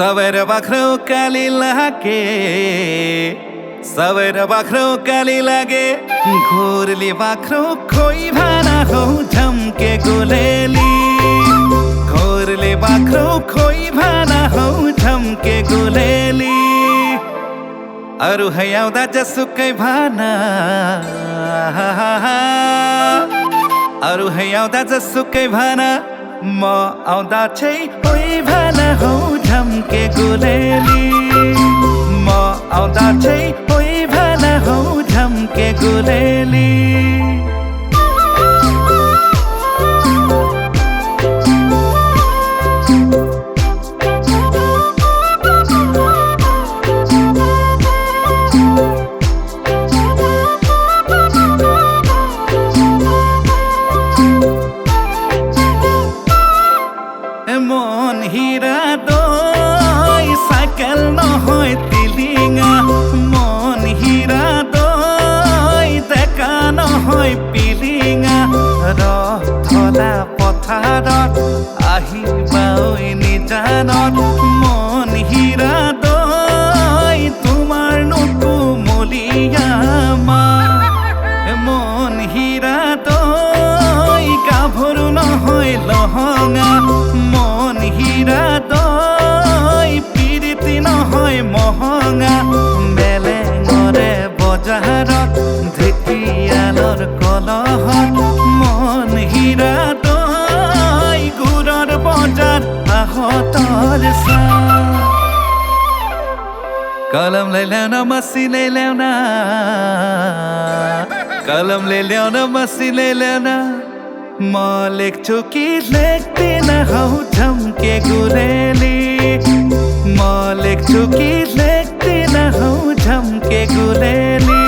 सवेर बाख्रो काली लागे सवेर बाख्रो काली लागे घोरली बाख्रो खोई भाना हो झमके गुलेली घोरली बाख्रो खोई भाना हो झमके गुलेली अरु हयाउदा जसुकै भाना अरु हयाउदा जसुकै भाना म आउँदा चाहिँ ओइ भाना हौ झम्के गुलेली म आउँदा चाहिँ ओइ भाना हौ झम्के गुलेली মন হীরা দই সাইকেল নহয় তিলিঙা মন হীরা দই দেখা নহয় পিলিঙা ৰথলা পথাৰত আহিবা ঐ নিজানত মন হীৰা দই তোমাৰ নুকুমলীয়া মা মন হীৰা দই গাভৰু নহয় লহঙা মন হীৰা দই পিৰিতি নহয় মহঙা মেলেঙৰে বজাৰত ঢেকিয়ালৰ কলহত মন হীৰা দই গুৰৰ বজাৰ আহতৰ চাহ कलम ले ल्याउन मसीले ल्याउन कलम ले ल्याउन मसीले ल्याउन म लेख्छु कि लेख्दिन हौ झम्के गुलेली म लेख्छु कि लेख्दिन हौ झम्के गुलेली